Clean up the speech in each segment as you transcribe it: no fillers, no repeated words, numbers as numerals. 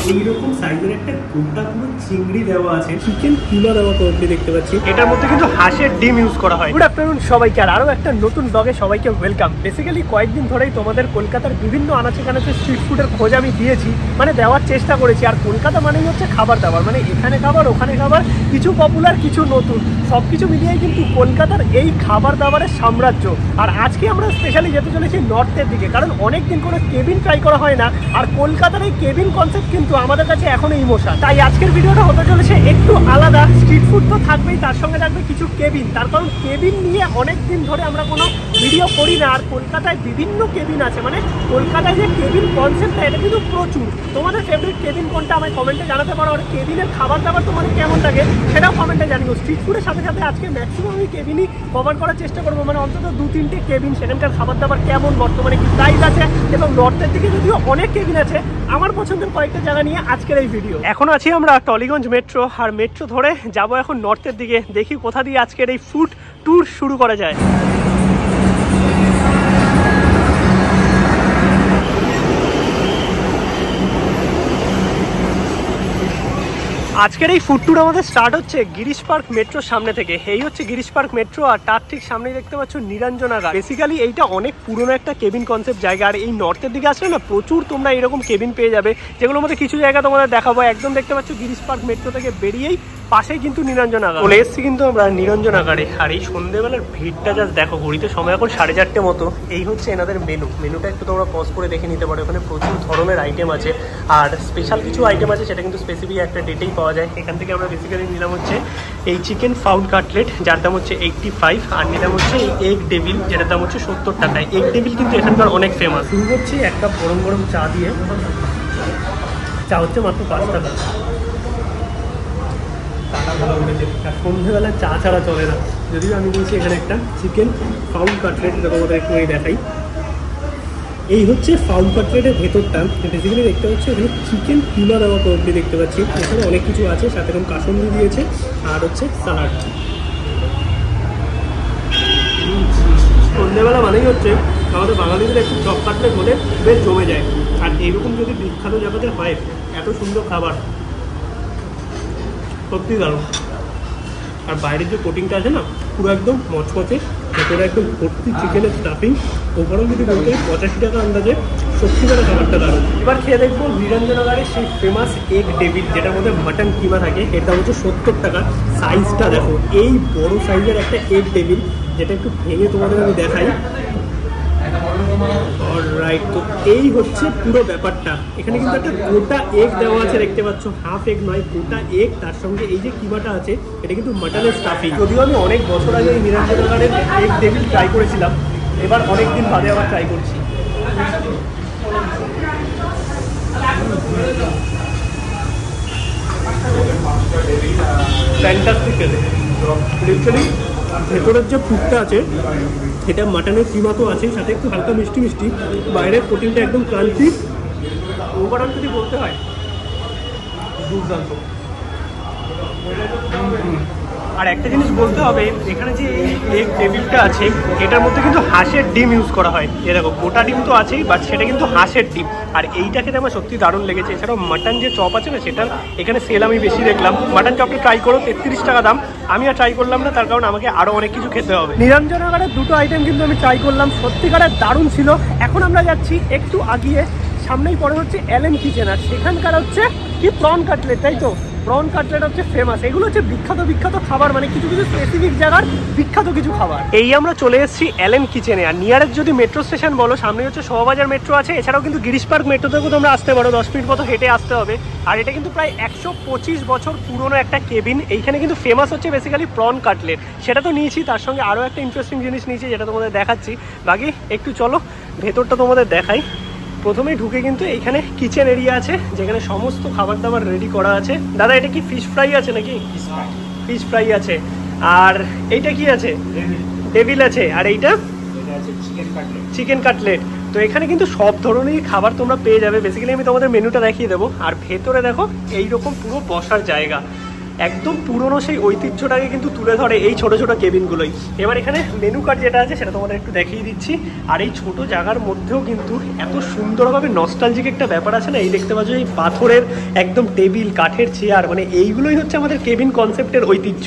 এইরকম সাইজের একটা গোটা পুরো চিংড়ি দেওয়া আছে, চিকেন কিমা দেওয়া কমপ্লিট দেখতে পাচ্ছি। এটার মধ্যে কিন্তু হাঁসের ডিম ইউজ করা হয়। গুড আফটারনুন সবাইকে, আর আরও একটা নতুন ব্লগে সবাইকে ওয়েলকাম। বেসিক্যালি কয়েকদিন ধরেই তোমাদের কলকাতার বিভিন্ন আনাচে কানাচে স্ট্রিট ফুডের খোঁজ আমি দিয়েছি, মানে দেওয়ার চেষ্টা করেছি। আর কলকাতা মানেই হচ্ছে খাবার দাবার, মানে এখানে খাবার ওখানে খাবার, কিছু পপুলার কিছু নতুন, সব কিছু মিলিয়েই কিন্তু কলকাতার এই খাবার দাবারের সাম্রাজ্য। আর আজকে আমরা স্পেশালি যেতে চলেছি নর্থের দিকে, কারণ অনেক দিন কোনো কেবিন ট্রাই করা হয় না। আর কলকাতার এই কেবিন কনসেপ্ট কিন্তু আমাদের কাছে এখনো ইমোশন। তাই আজকের ভিডিওটা হতে চলেছে একটু আলাদা। স্ট্রিট ফুড তো থাকবেই, তার সঙ্গে থাকবে কিছু কেবিন। তার কারণ কেবিন নিয়ে অনেক দিন ধরে আমরা কোনো ভিডিও করি না। আর কলকাতায় বিভিন্ন কেবিন আছে, মানে কলকাতায় যে কেবিন কনসেপ্টটা এটা কিন্তু প্রচুর। তোমাদের ফেভারিট কেবিন কোনটা আমায় কমেন্টে জানাতে পারো। আর কেবিনের খাবার দাবার তোমাদের কেমন লাগে সেটাও কমেন্টে জানিও। স্ট্রিট ফুডের সাথে সাথে আজকে ম্যাক্সিমাম আমি কেবিনই কভার করার চেষ্টা করবো, মানে অন্তত 2-3টে কেবিন, সেখানকার খাবার দাবার কেমন, বর্তমানে কি প্রাইস আছে, এবং নর্থের দিকে যদিও অনেক কেবিন আছে, আমার পছন্দের কয়েকটা জায়গা নিয়ে আজকের এই ভিডিও। এখন আছি আমরা টলিগঞ্জ মেট্রো, আর মেট্রো ধরে যাবো এখন নর্থের দিকে। দেখি কোথা দিয়ে আজকের এই ফুড ট্যুর শুরু করা যায়। আজকের এই ফুড ট্যুর আমাদের স্টার্ট হচ্ছে গিরিশ পার্ক মেট্রোর সামনে থেকে। এই হচ্ছে গিরিশ পার্ক মেট্রো, আর তার ঠিক সামনেই দেখতে পাচ্ছ নিরঞ্জনাগার। বেসিক্যালি এইটা অনেক পুরনো একটা কেবিন কনসেপ্ট জায়গা। আর এই নর্থের দিকে আসলে না প্রচুর তোমরা এরকম কেবিন পেয়ে যাবে, যেগুলোর মধ্যে কিছু জায়গা তোমাদের দেখাবো। একদম দেখতে পাচ্ছ গিরিশ পার্ক মেট্রো থেকে বেরিয়েই পাশেই কিন্তু নিরঞ্জনাগার। চলে এসেছি কিন্তু আমরা নিরঞ্জনাগারে। আর এই সন্ধ্যেবেলার ভিড়টা জাস্ট দেখো, ঘড়িতে সময় এখন 4:30 মতো। এই হচ্ছে এনাদের মেনুটা একটু তোমরা পজ করে দেখে নিতে পারো। এখানে প্রচুর ধরনের আইটেম আছে, আর স্পেশাল কিছু আইটেম আছে সেটা কিন্তু স্পেসিফিক একটা ডেটেই পাওয়া যায়। এখান থেকে আমরা বেসিক্যালি নিলাম হচ্ছে এই চিকেন ফাউল কাটলেট, যার দাম হচ্ছে 85, আর নিলাম হচ্ছে এই এগ ডেভিল, যেটার দাম হচ্ছে 70 টাকায়। এগ ডেভিল কিন্তু এখানকার অনেক ফেমাস। শুরু করছি একটা গরম গরম চা দিয়ে। চা হচ্ছে মাত্র 5 টাকা। ভালো উঠেছে, আর সন্ধ্যেবেলা চা ছাড়া চলে না। যদিও আমি নিয়েছি এখানে একটা চিকেন ফাউল কাটলেট, এটা তোমাদের একটু দেখাই। এই হচ্ছে ফাউল কাটলেটের ভেতরটা। বেসিক্যালি দেখতে পাচ্ছি এখানে চিকেন কিমা দেওয়া কমপ্লিট দেখতে পাচ্ছি। এখানে অনেক কিছু আছে, সাথে এরকম কাসুন্দি দিয়েছে, আর হচ্ছে স্যালাড। সন্ধ্যেবেলা মানেই হচ্ছে আমাদের বাঙালিদের একটু চপ কাটলেট হলে বেশ জমে যায়। আর এইরকম যদি বিখ্যাত জায়গাতে হয় এত সুন্দর খাবার, সত্যি দারুণ। আর বাইরের যে কোটিংটা আছে না, পুরো একদম মচমচে, ভেতরে একদম ভর্তি চিকেনের স্টাফিং। ওপরেও যদি বলতে 85 টাকা আন্দাজে, সত্যিকারের খাবারটা দারুণ। এবার খেয়ে দেখবো নিরঞ্জনাগারের সেই ফেমাস এগ ডেভিল, যেটার মধ্যে মাটন কিমা থাকে। এর দাম হচ্ছে 70 টাকা। সাইজটা দেখো, এই বড় সাইজের একটা এগ ডেভিল, যেটা একটু ভেঙে তোমাদের আমি দেখাই। অলরাইট, তো এই হচ্ছে পুরো ব্যাপারটা। এখানে কিন্তু একটা গোটা এগ দেওয়া আছে, দেখতে পাচ্ছ, হাফ এগ নয়, গোটা এগ। তার সঙ্গে এই যে কিমাটা আছে, এটা কিন্তু মাটনের স্টাফিং। যদিও আমি অনেক বছর আগে এই নিরঞ্জনাগারের এগ ডেভিল ট্রাই করেছিলাম, এবার অনেক দিন বাদে আবার ট্রাই করছি। ফ্যান্টাস্টিক খেতে। লিটারালি ভেতরের যে ফুডটা আছে এটা মাটনের কিমা তো আছে, সাথে একটু হালকা মিষ্টি মিষ্টি, বাইরের প্রোটিনটা একদম ক্রাঞ্চি। ওভারঅল যদি বলতে হয় দুর্দান্ত। আর একটা জিনিস বলতে হবে, এখানে যে এগ ডেভিলটা আছে এটার মধ্যে কিন্তু হাঁসের ডিম ইউজ করা হয়। এ দেখো, গোটা ডিম তো আছেই, বাট সেটা কিন্তু হাঁসের ডিম। আর এইটা খেতে আমার সত্যি দারুণ লেগেছে। এছাড়াও মাটন যে চপ আছে না, সেটার এখানে সেল আমি বেশি দেখলাম। মাটন চপটা ট্রাই করো, 33 টাকা দাম। আমি আর ট্রাই করলাম না, তার কারণ আমাকে আরও অনেক কিছু খেতে হবে। নিরঞ্জনাগারের দুটো আইটেম কিন্তু আমি ট্রাই করলাম, সত্যিকারের দারুণ ছিল। এখন আমরা যাচ্ছি একটু আগিয়ে, সামনেই পড়ে হচ্ছে এলএন কিচেন। আর সেখানকার হচ্ছে কি প্রন কাটলেট, তাই তো? প্রন কাটলেট হচ্ছে ফেমাস। এগুলো হচ্ছে বিখ্যাত খাবার, মানে কিছু কিছু স্পেসিফিক জায়গার বিখ্যাত কিছু খাবার। এই আমরা চলে এসেছি এলএন কিচেনে। আর নিয়ারেস্ট যদি মেট্রো স্টেশন বলো, সামনে হচ্ছে শোভাবাজার মেট্রো আছে। এছাড়াও কিন্তু গিরিশ পার্ক মেট্রো থেকেও তোমরা আসতে পারো, 10 মিনিট মতো হেঁটে আসতে হবে। আর এটা কিন্তু প্রায় 125 বছর পুরনো একটা কেবিন। এইখানে কিন্তু ফেমাস হচ্ছে বেসিক্যালি প্রন কাটলেট, সেটা তো নিয়েছি। তার সঙ্গে আরও একটা ইন্টারেস্টিং জিনিস নিয়েছি, যেটা তোমাদের দেখাচ্ছি। বাকি একটু চলো ভেতরটা তোমাদের দেখাই। প্রথমেই ঢুকে কিন্তু এইখানে কিচেন এরিয়া আছে, যেখানে সমস্ত খাবার দাবার রেডি করা আছে। দাদা, এটা কি ফিশ ফ্রাই আছে নাকি? ফিশ ফ্রাই আছে। আর এইটা কি আছে? ডেভিল আছে। আর এইটা চিকেন কাটলেট। তো এখানে কিন্তু সব ধরনেরই খাবার তোমরা পেয়ে যাবে। বেসিক্যালি আমি তোমাদের মেনুটা দেখিয়ে দেবো। আর ভেতরে দেখো এইরকম পুরো বসার জায়গা, একদম পুরনো সেই ঐতিহ্যটাকে কিন্তু তুলে ধরে এই ছোট ছোট কেবিনগুলোই। এবার এখানে মেনু কার্ড যেটা আছে সেটা তোমাদের একটু দেখিয়ে দিচ্ছি। আর এই ছোট জায়গার মধ্যেও কিন্তু এত সুন্দরভাবে নস্টালজিক একটা ব্যাপার আছে না। এই দেখতে পাচ্ছ এই পাথরের একদম টেবিল, কাঠের চেয়ার, মানে এইগুলোই হচ্ছে আমাদের কেবিন কনসেপ্টের ঐতিহ্য।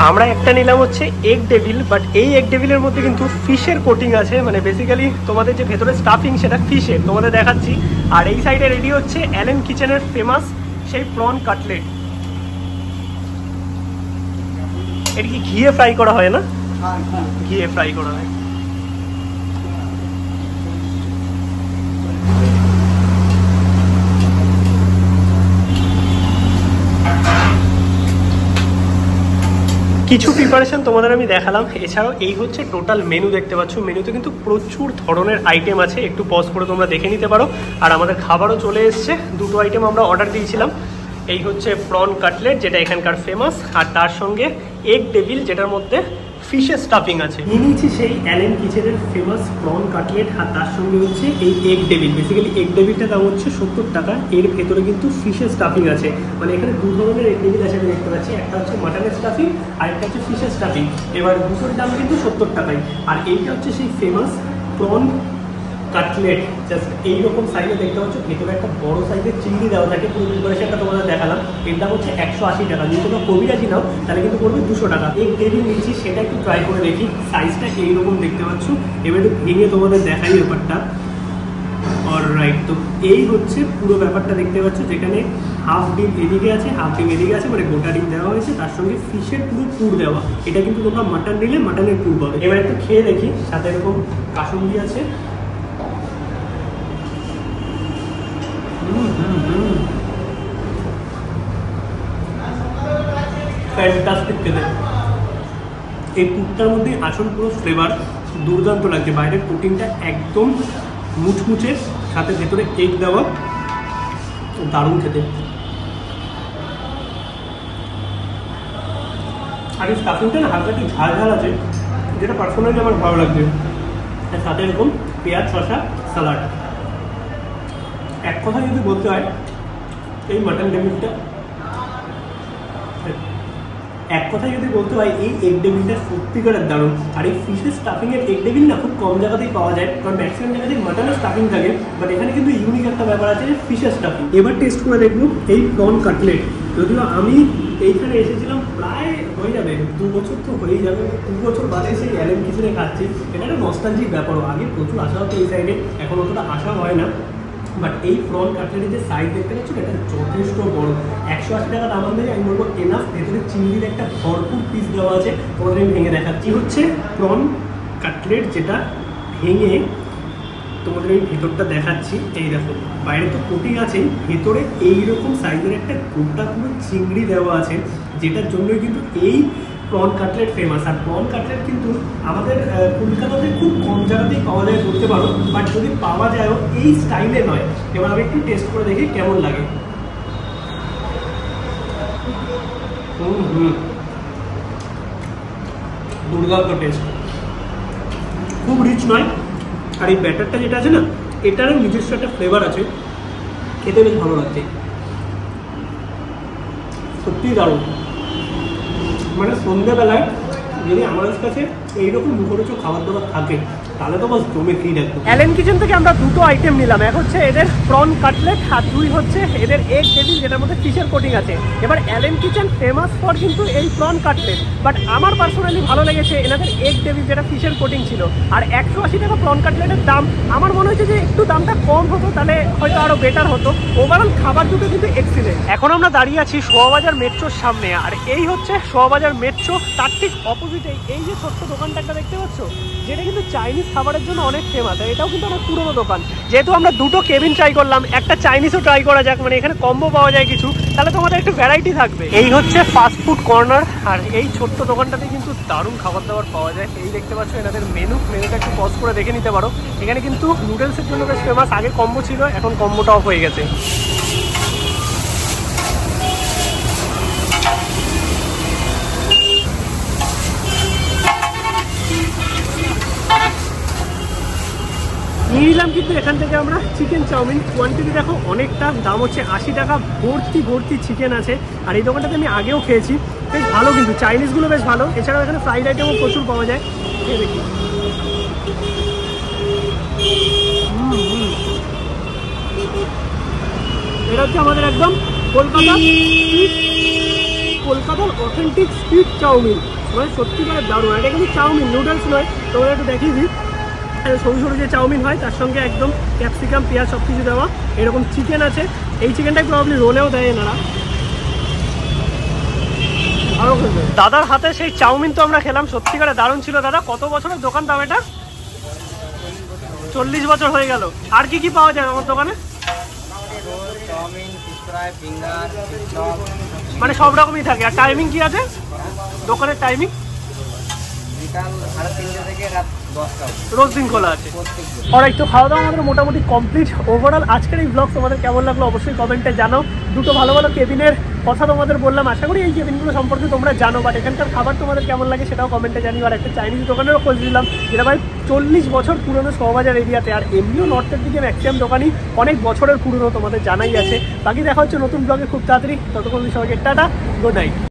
আমরা একটা নিলাম হচ্ছে এগ ডেভিল, বাট এই এগ ডেভিলের মধ্যে কিন্তু ফিশের কোটিং আছে, মানে বেসিক্যালি তোমাদের যে ভেতরে স্টাফিং সেটা ফিশের, তোমাদের দেখাচ্ছি। আর এই সাইডে রেডি হচ্ছে অ্যালেন কিচেনের ফেমাস সেই প্রন কাটলেট। এটা কি ঘিয়ে ফ্রাই করা হয় না? ঘিয়ে ফ্রাই করা হয়। কিছু প্রিপারেশন তোমাদের আমি দেখালাম, এছাড়াও এই হচ্ছে টোটাল মেনু দেখতে পাচ্ছ। মেনুতে কিন্তু প্রচুর ধরনের আইটেম আছে, একটু পজ করে তোমরা দেখে নিতে পারো। আর আমাদের খাবারও চলে এসছে, দুটো আইটেম আমরা অর্ডার দিয়েছিলাম। এই হচ্ছে প্রন কাটলেট যেটা এখানকার ফেমাস, আর তার সঙ্গে এগ ডেভিল যেটার মধ্যে ফিশের স্টাফিং আছে। নিয়ে নিয়েছি সেই অ্যালেন কিচেনের ফেমাস প্রন কাটলেট, আর তার সঙ্গে হচ্ছে এই এগ ডেভিল। বেসিক্যালি এগ ডেভিলটার দাম হচ্ছে 70 টাকা। এর ভেতরে কিন্তু ফিশের স্টাফিং আছে, মানে এখানে দু ধরনের এগ ডেভিল আছে আমি দেখতে পাচ্ছি। একটা হচ্ছে মাটনের স্টাফিং আর একটা হচ্ছে ফিশের স্টাফিং। এবার দুটোর দাম কিন্তু 70 টাকায়। আর এইটা হচ্ছে সেই ফেমাস প্রন কাটলেট, জাস্ট এইরকম সাইজে দেখতে পাচ্ছ। ভেতরে একটা বড় সাইজের চিংড়ি দেওয়া থাকে, পুরো প্রিপারেশনটা তোমাদের দেখালাম। এর দাম হচ্ছে 180 টাকা। যদি তোমরা কবিরাজি নাও তাহলে কিন্তু পড়বে 200 টাকা। এগ ডেভিল নিচ্ছি, সেটা একটু ট্রাই করে দেখি। সাইজটা এইরকম দেখতে পাচ্ছ। এবার একটু ভেঙে তোমাদের দেখাই ব্যাপারটা। অলরাইট, তো এই হচ্ছে পুরো ব্যাপারটা দেখতে পাচ্ছ, যেখানে হাফ ডিম এদিকে আছে, হাফ ডিম এদিকে আছে, মানে গোটা ডিম দেওয়া হয়েছে, তার সঙ্গে ফিশের পুরো পুর দেওয়া। এটা কিন্তু তোমরা মাটন নিলে মাটনের পুর পাবে। এবার একটু খেয়ে দেখি। সাথে এরকম কাসুন্দি আছে। ফ্যান্টাস্টিক খেতে। এই পুরটার মধ্যে আসল পুরো ফ্লেভার, দুর্দান্ত লাগছে। বাইরের কোটিংটা একদম মুচমুচে, সাথে ভেতরে এগ দেওয়া, দারুণ খেতে। আর এই স্টাফিংটা না হালকা একটু ঝাল ঝাল আছে, যেটা পার্সোনালি আমার ভালো লাগছে। আর সাথে এরকম পেঁয়াজ, শসা, স্যালাড। এক কথা যদি বলতে হয়, এই মাটন ডেভিলটা, এক কথায় যদি বলতে হয় এই এগ ডেভিলটা সত্যিকারের দারুণ। আর এই ফিশের স্টাফিংয়ের এগ ডেভিল না খুব কম জায়গাতেই পাওয়া যায়, কারণ ম্যাক্সিমাম জায়গাতেই মাটনের স্টাফিং থাকে, বাট এখানে কিন্তু ইউনিক একটা ব্যাপার আছে ফিশের স্টাফিং। এবার টেস্ট করে দেখবো এই প্রন কাটলেট। যদিও আমি এইখানে এসেছিলাম প্রায় হয়ে যাবে 2 বছর, তো হয়েই যাবে। 2 বছর বাদে সেই অ্যালেন কিচেনে খাচ্ছি। এটা একটা নস্টালজিক ব্যাপারও। আগে প্রচুর আসা হতো এই সাইডে, এখন অতটা আসা হয় না। বাট এই প্রন কাটলেটের যে সাইজ দেখতে পাচ্ছ, এটা যথেষ্ট বড়। 180 টাকা দাম দিয়ে আমি বলবো এনাফ। ভেতরে চিংড়ির একটা ভরপুর পিস দেওয়া আছে, তোমাদের আমি ভেঙে দেখাচ্ছি। হচ্ছে প্রন কাটলেট, যেটা ভেঙে তোমাদের এই ভেতরটা দেখাচ্ছি। এই দেখো, বাইরে তো কোটিং আছে, ভেতরে এইরকম সাইজের একটা গোটা পুরো চিংড়ি দেওয়া আছে, যেটার জন্যই কিন্তু এই প্রন কাটলেট ফেমাস। আর প্রন কাটলেট কিন্তু আমাদের কলকাতাতে খুব কম জায়গাতেই পাওয়া যায় বলতে পারো, বাট যদি পাওয়া যায়ও এই স্টাইলে নয়। এবার আমি একটু টেস্ট করে দেখি কেমন লাগে। দুর্দান্ত টেস্ট, খুব রিচ নয়। আর এই ব্যাটারটা যেটা আছে না, এটারও নিজস্ব একটা ফ্লেভার আছে, খেতে বেশ ভালো লাগছে। সত্যিই দারুণ। মানে সন্ধ্যেবেলায় যদি আমাদের কাছে এইরকম মুখরোচক খাবার দাবার থাকে, তাহলে তো বাস জমে খেয়ে রাখতো। অ্যালেন কিচেন থেকে আমরা দুটো আইটেম নিলাম, এক হচ্ছে এদের প্রন কাটলেট, আর দুই হচ্ছে এদের এগ ডেভিল, যেটার মধ্যে ফিশের কোটিং আছে। এবার অ্যালেন কিচেন ফেমাস ফর কিন্তু এই প্রন কাটলেট, বাট আমার পার্সোনালি ভালো লেগেছে এনাদের এগ ডেভিল, যেটা ফিশের কোটিং ছিল। আর 180 টাকা প্রন কাটলেটের দাম, আমার মনে হচ্ছে যে একটু দামটা কম হতো তাহলে হয়তো আরো বেটার হতো। ওভারঅল খাবার দুটো কিন্তু এক্সিলেন্ট। এখন আমরা দাঁড়িয়ে আছি শোভাবাজার মেট্রোর সামনে, আর এই হচ্ছে শোভাবাজার মেট্রো। তার ঠিক অপোজিটে এই যে ছোট্ট দোকানটা একটা দেখতে পাচ্ছ, যেটা কিন্তু চাইনিজ খাবারের জন্য অনেক ফেমাস। আর এটাও কিন্তু অনেক পুরোনো দোকান। যেহেতু আমরা দুটো কেবিন ট্রাই করলাম, একটা চাইনিজও ট্রাই করা যাক, মানে এখানে কম্বো পাওয়া যায় কিছু, তাহলে তোমাদের একটু ভ্যারাইটি থাকবে। এই হচ্ছে ফাস্ট ফুড কর্নার, আর এই ছোট ছোট্ট দোকানটাতে কিন্তু দারুণ খাবার দাবার পাওয়া যায়। এই দেখতে পাচ্ছ এনাদের মেনুটা একটু পজ করে দেখে নিতে পারো। এখানে কিন্তু নুডলসের জন্য বেশ ফেমাস, আগে কম্বো ছিল, এখন কম্বোটা অফ হয়ে গেছে। নিয়ে নিলাম কিন্তু এখান থেকে আমরা চিকেন চাউমিন। কোয়ান্টিটি দেখো অনেকটা, দাম হচ্ছে 80 টাকা। ভর্তি ভর্তি চিকেন আছে। আর এই দোকানটাতে আমি আগেও খেয়েছি, বেশ ভালো কিন্তু চাইনিজগুলো বেশ ভালো। এছাড়াও এখানে ফ্রাইড আইটেমও প্রচুর পাওয়া যায়। খেয়ে দেখি। এটা হচ্ছে আমাদের একদম কলকাতার অথেন্টিক স্ট্রিট চাউমিন, মানে সত্যি করে দারুণ। এটা কিন্তু চাউমিন, নুডলস নয়। তোমরা একটু দেখিয়ে দিই, সরু সরু যে চাউমিন হয় তার সঙ্গে একদম ক্যাপসিকাম পেঁয়াজ সব কিছু দেওয়া। এরকম চিকেন আছে। এই চিকেনটা প্রবলি রোলেও দেয় এনারা। দাদার হাতে সেই চাউমিন তো আমরা খেলাম, সত্যিকারে দারুণ ছিল। দাদা কত বছরের দোকান দাম এটা? 40 বছর হয়ে গেল। আর কি কি পাওয়া যায় আমার দোকানে? মানে সব রকমই থাকে। আর টাইমিং কি আছে দোকানের টাইমিং? রোজ দিন খোলা আছে। অলরাইট, তো খাওয়া দাওয়া আমাদের মোটামুটি কমপ্লিট। ওভারঅল আজকের এই ব্লগ তোমাদের কেমন লাগলো অবশ্যই কমেন্টে জানাও। দুটো ভালো ভালো কেবিনের কথা তোমাদের বললাম, আশা করি এই কেবিনগুলো সম্পর্কে তোমরা জানো, বাট এখানকার খাবার তোমাদের কেমন লাগে সেটাও কমেন্টে জানিও। আর একটা চাইনিজ দোকানেরও খোঁজ দিলাম, যেটা ভাই 40 বছর পুরনো শোভাবাজার এরিয়াতে। আর এমনিও নর্থের দিকে ম্যাক্সিমাম দোকানই অনেক বছরের পুরনো, তোমাদের জানাই আছে। বাকি দেখা হচ্ছে নতুন ব্লগে খুব তাড়াতাড়ি। ততক্ষণ সবাইকে টাটা, গুড নাইট।